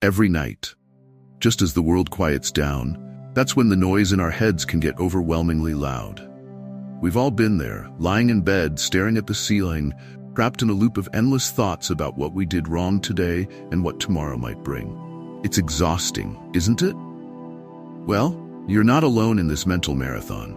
Every night, just as the world quiets down, that's when the noise in our heads can get overwhelmingly loud. We've all been there, lying in bed, staring at the ceiling, trapped in a loop of endless thoughts about what we did wrong today and what tomorrow might bring. It's exhausting, isn't it? Well, you're not alone in this mental marathon.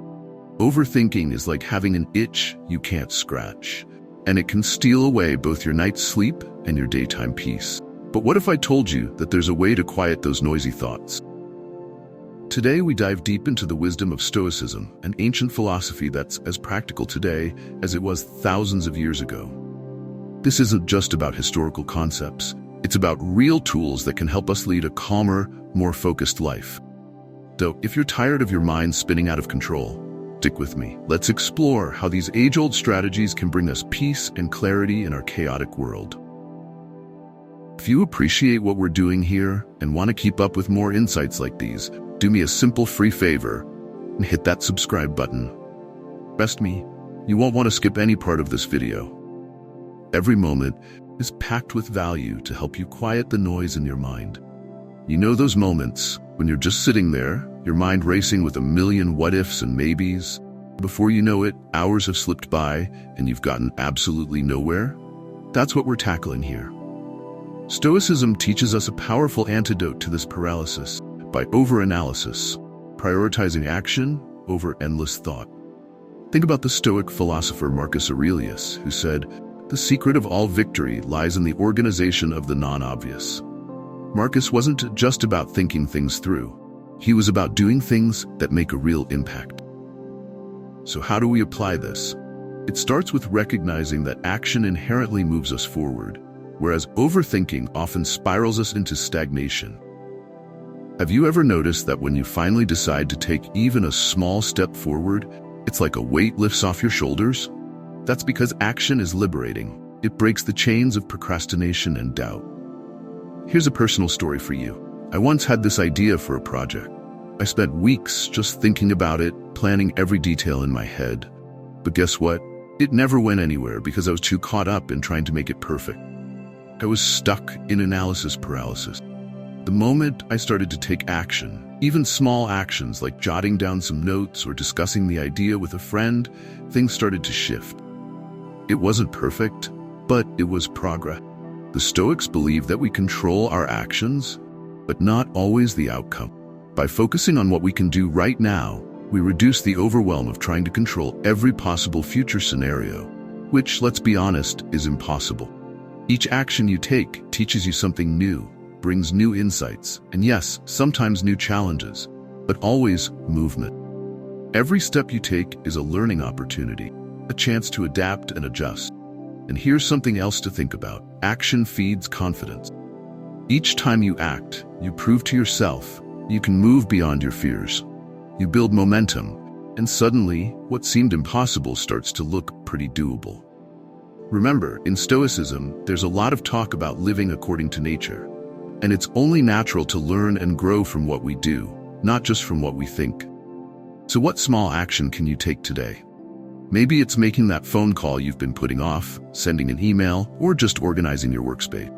Overthinking is like having an itch you can't scratch, and it can steal away both your night's sleep and your daytime peace. But what if I told you that there's a way to quiet those noisy thoughts? Today we dive deep into the wisdom of Stoicism, an ancient philosophy that's as practical today as it was thousands of years ago. This isn't just about historical concepts. It's about real tools that can help us lead a calmer, more focused life. So, if you're tired of your mind spinning out of control, stick with me. Let's explore how these age-old strategies can bring us peace and clarity in our chaotic world. If you appreciate what we're doing here and want to keep up with more insights like these, do me a simple free favor and hit that subscribe button. Trust me, you won't want to skip any part of this video. Every moment is packed with value to help you quiet the noise in your mind. You know those moments when you're just sitting there, your mind racing with a million what-ifs and maybes. Before you know it, hours have slipped by and you've gotten absolutely nowhere? That's what we're tackling here. Stoicism teaches us a powerful antidote to this paralysis by overanalysis, prioritizing action over endless thought. Think about the Stoic philosopher Marcus Aurelius, who said, "The secret of all victory lies in the organization of the non-obvious." Marcus wasn't just about thinking things through. He was about doing things that make a real impact. So how do we apply this? It starts with recognizing that action inherently moves us forward, whereas overthinking often spirals us into stagnation. Have you ever noticed that when you finally decide to take even a small step forward, it's like a weight lifts off your shoulders? That's because action is liberating. It breaks the chains of procrastination and doubt. Here's a personal story for you. I once had this idea for a project. I spent weeks just thinking about it, planning every detail in my head. But guess what? It never went anywhere because I was too caught up in trying to make it perfect. I was stuck in analysis paralysis. The moment I started to take action, even small actions like jotting down some notes or discussing the idea with a friend, things started to shift. It wasn't perfect, but it was progress. The Stoics believe that we control our actions, but not always the outcome. By focusing on what we can do right now, we reduce the overwhelm of trying to control every possible future scenario, which, let's be honest, is impossible. Each action you take teaches you something new, brings new insights, and yes, sometimes new challenges, but always movement. Every step you take is a learning opportunity, a chance to adapt and adjust. And here's something else to think about. Action feeds confidence. Each time you act, you prove to yourself you can move beyond your fears. You build momentum, and suddenly, what seemed impossible starts to look pretty doable. Remember, in Stoicism, there's a lot of talk about living according to nature. And it's only natural to learn and grow from what we do, not just from what we think. So what small action can you take today? Maybe it's making that phone call you've been putting off, sending an email, or just organizing your workspace.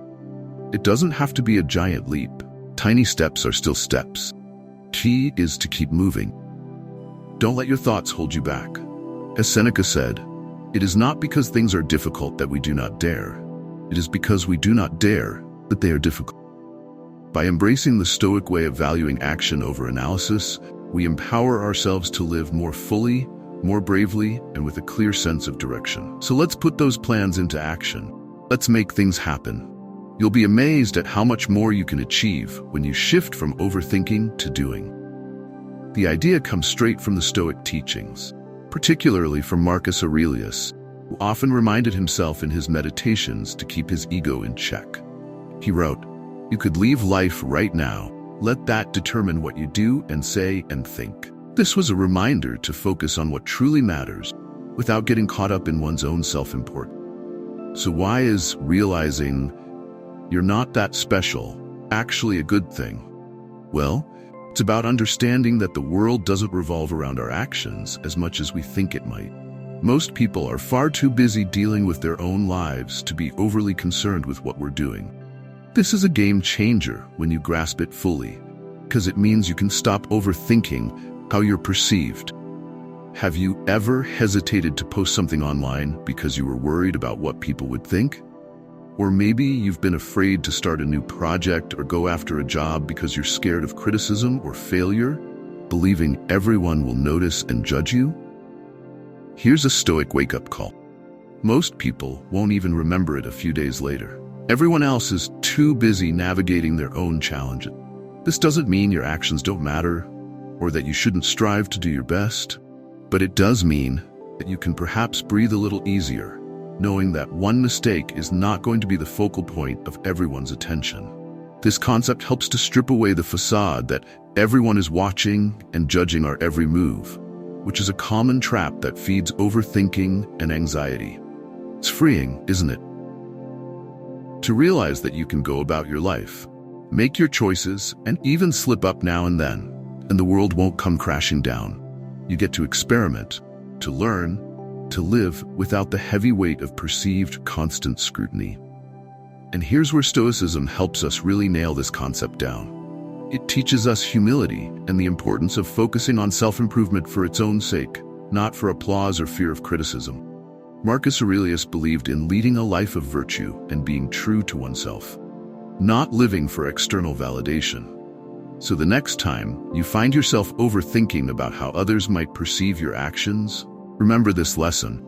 It doesn't have to be a giant leap. Tiny steps are still steps. Key is to keep moving. Don't let your thoughts hold you back. As Seneca said, "It is not because things are difficult that we do not dare. It is because we do not dare that they are difficult." By embracing the Stoic way of valuing action over analysis, we empower ourselves to live more fully, more bravely, and with a clear sense of direction. So let's put those plans into action. Let's make things happen. You'll be amazed at how much more you can achieve when you shift from overthinking to doing. The idea comes straight from the Stoic teachings, particularly from Marcus Aurelius, who often reminded himself in his meditations to keep his ego in check. He wrote, "You could leave life right now. Let that determine what you do and say and think." This was a reminder to focus on what truly matters without getting caught up in one's own self-importance. So why is realizing you're not that special actually a good thing? Well, it's about understanding that the world doesn't revolve around our actions as much as we think it might. Most people are far too busy dealing with their own lives to be overly concerned with what we're doing. This is a game changer when you grasp it fully, because it means you can stop overthinking how you're perceived. Have you ever hesitated to post something online because you were worried about what people would think? Or maybe you've been afraid to start a new project or go after a job because you're scared of criticism or failure, believing everyone will notice and judge you? Here's a Stoic wake-up call. Most people won't even remember it a few days later. Everyone else is too busy navigating their own challenges. This doesn't mean your actions don't matter or that you shouldn't strive to do your best, but it does mean that you can perhaps breathe a little easier, knowing that one mistake is not going to be the focal point of everyone's attention. This concept helps to strip away the facade that everyone is watching and judging our every move, which is a common trap that feeds overthinking and anxiety. It's freeing, isn't it? To realize that you can go about your life, make your choices, and even slip up now and then, and the world won't come crashing down. You get to experiment, to learn, to live without the heavy weight of perceived constant scrutiny. And here's where Stoicism helps us really nail this concept down. It teaches us humility and the importance of focusing on self-improvement for its own sake, not for applause or fear of criticism. Marcus Aurelius believed in leading a life of virtue and being true to oneself, not living for external validation. So the next time you find yourself overthinking about how others might perceive your actions, remember this lesson.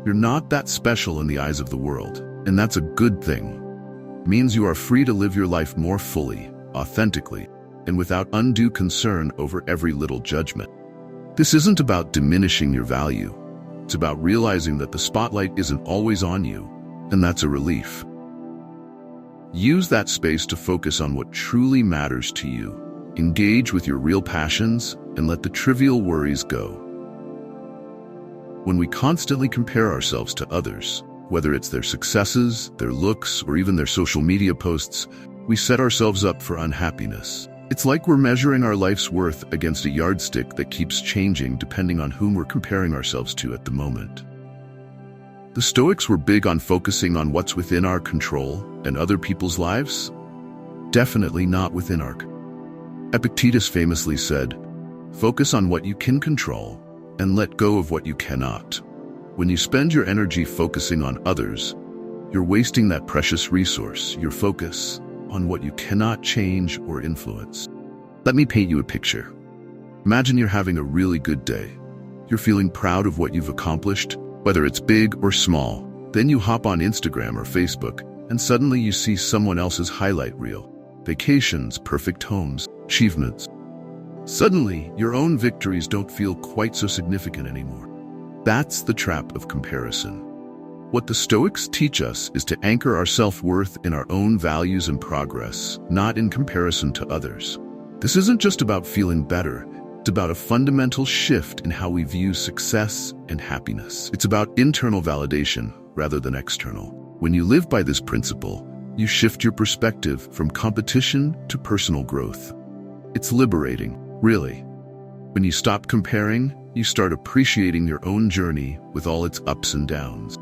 You're not that special in the eyes of the world, and that's a good thing. It means you are free to live your life more fully, authentically, and without undue concern over every little judgment. This isn't about diminishing your value. It's about realizing that the spotlight isn't always on you, and that's a relief. Use that space to focus on what truly matters to you. Engage with your real passions and let the trivial worries go. When we constantly compare ourselves to others, whether it's their successes, their looks, or even their social media posts, we set ourselves up for unhappiness. It's like we're measuring our life's worth against a yardstick that keeps changing depending on whom we're comparing ourselves to at the moment. The Stoics were big on focusing on what's within our control and other people's lives. Definitely not within our control. Epictetus famously said, "Focus on what you can control and let go of what you cannot." When you spend your energy focusing on others, you're wasting that precious resource, your focus, on what you cannot change or influence. Let me paint you a picture. Imagine you're having a really good day. You're feeling proud of what you've accomplished, whether it's big or small. Then you hop on Instagram or Facebook, and suddenly you see someone else's highlight reel. Vacations, perfect homes, achievements. Suddenly, your own victories don't feel quite so significant anymore. That's the trap of comparison. What the Stoics teach us is to anchor our self-worth in our own values and progress, not in comparison to others. This isn't just about feeling better. It's about a fundamental shift in how we view success and happiness. It's about internal validation rather than external. When you live by this principle, you shift your perspective from competition to personal growth. It's liberating, really. When you stop comparing, you start appreciating your own journey with all its ups and downs.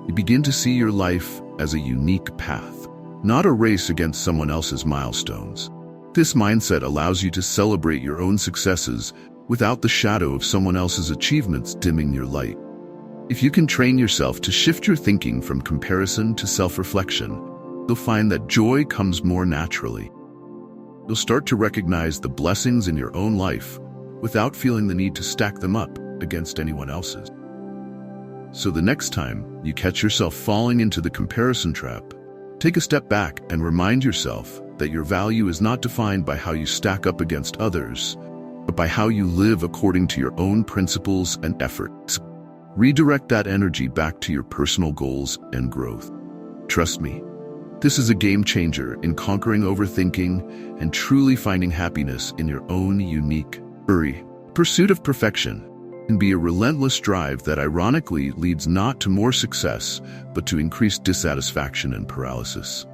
You begin to see your life as a unique path, not a race against someone else's milestones. This mindset allows you to celebrate your own successes without the shadow of someone else's achievements dimming your light. If you can train yourself to shift your thinking from comparison to self-reflection, you'll find that joy comes more naturally. You'll start to recognize the blessings in your own life without feeling the need to stack them up against anyone else's. So the next time you catch yourself falling into the comparison trap, take a step back and remind yourself that your value is not defined by how you stack up against others, but by how you live according to your own principles and efforts. Redirect that energy back to your personal goals and growth. Trust me, this is a game changer in conquering overthinking and truly finding happiness in your own unique pursuit of perfection can be a relentless drive that ironically leads not to more success, but to increased dissatisfaction and paralysis.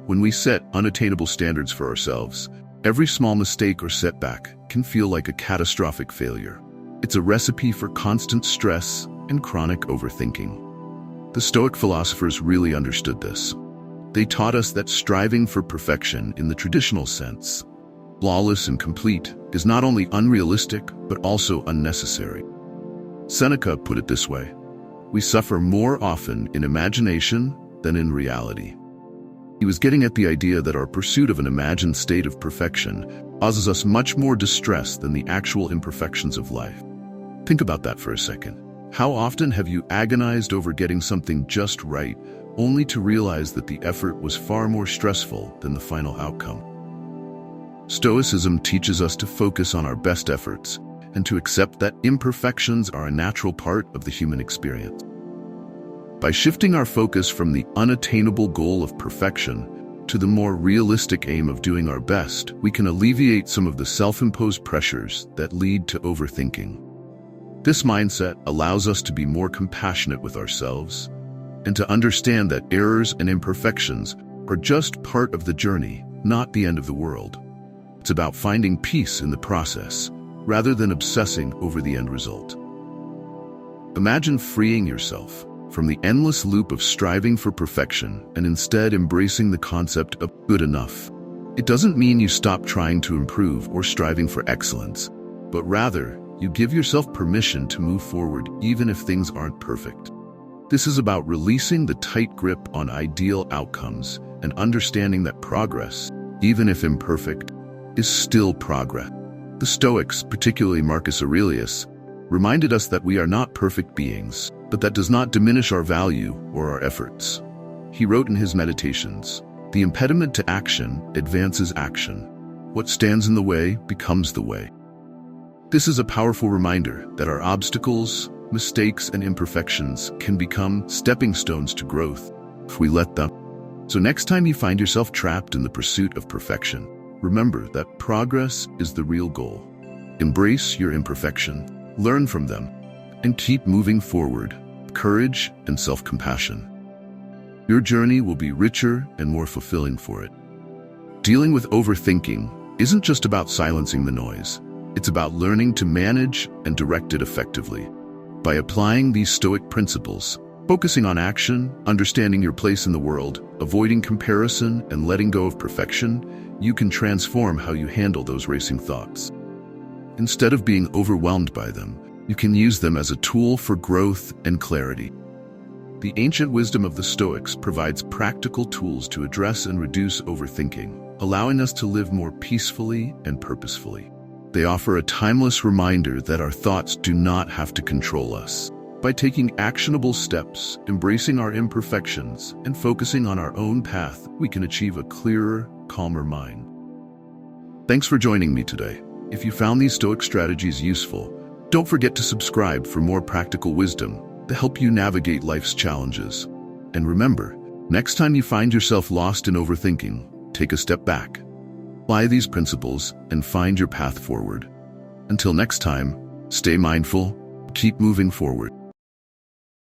When we set unattainable standards for ourselves, every small mistake or setback can feel like a catastrophic failure. It's a recipe for constant stress and chronic overthinking. The Stoic philosophers really understood this. They taught us that striving for perfection in the traditional sense, flawless and complete, is not only unrealistic, but also unnecessary. Seneca put it this way: we suffer more often in imagination than in reality. He was getting at the idea that our pursuit of an imagined state of perfection causes us much more distress than the actual imperfections of life. Think about that for a second. How often have you agonized over getting something just right, only to realize that the effort was far more stressful than the final outcome? Stoicism teaches us to focus on our best efforts and to accept that imperfections are a natural part of the human experience. By shifting our focus from the unattainable goal of perfection to the more realistic aim of doing our best, we can alleviate some of the self-imposed pressures that lead to overthinking. This mindset allows us to be more compassionate with ourselves and to understand that errors and imperfections are just part of the journey, not the end of the world. It's about finding peace in the process, rather than obsessing over the end result. Imagine freeing yourself from the endless loop of striving for perfection and instead embracing the concept of good enough. It doesn't mean you stop trying to improve or striving for excellence, but rather, you give yourself permission to move forward even if things aren't perfect. This is about releasing the tight grip on ideal outcomes and understanding that progress, even if imperfect, is still progress. The Stoics, particularly Marcus Aurelius, reminded us that we are not perfect beings, but that does not diminish our value or our efforts. He wrote in his Meditations, "The impediment to action advances action. What stands in the way becomes the way." This is a powerful reminder that our obstacles, mistakes, and imperfections can become stepping stones to growth if we let them. So next time you find yourself trapped in the pursuit of perfection, remember that progress is the real goal. Embrace your imperfection, learn from them, and keep moving forward with courage and self-compassion. Your journey will be richer and more fulfilling for it. Dealing with overthinking isn't just about silencing the noise. It's about learning to manage and direct it effectively. By applying these Stoic principles, focusing on action, understanding your place in the world, avoiding comparison, and letting go of perfection, you can transform how you handle those racing thoughts. Instead of being overwhelmed by them, you can use them as a tool for growth and clarity. The ancient wisdom of the Stoics provides practical tools to address and reduce overthinking, allowing us to live more peacefully and purposefully. They offer a timeless reminder that our thoughts do not have to control us. By taking actionable steps, embracing our imperfections, and focusing on our own path, we can achieve a clearer, calmer mind. Thanks for joining me today. If you found these Stoic strategies useful, don't forget to subscribe for more practical wisdom to help you navigate life's challenges. And remember, next time you find yourself lost in overthinking, take a step back. Apply these principles and find your path forward. Until next time, stay mindful, keep moving forward.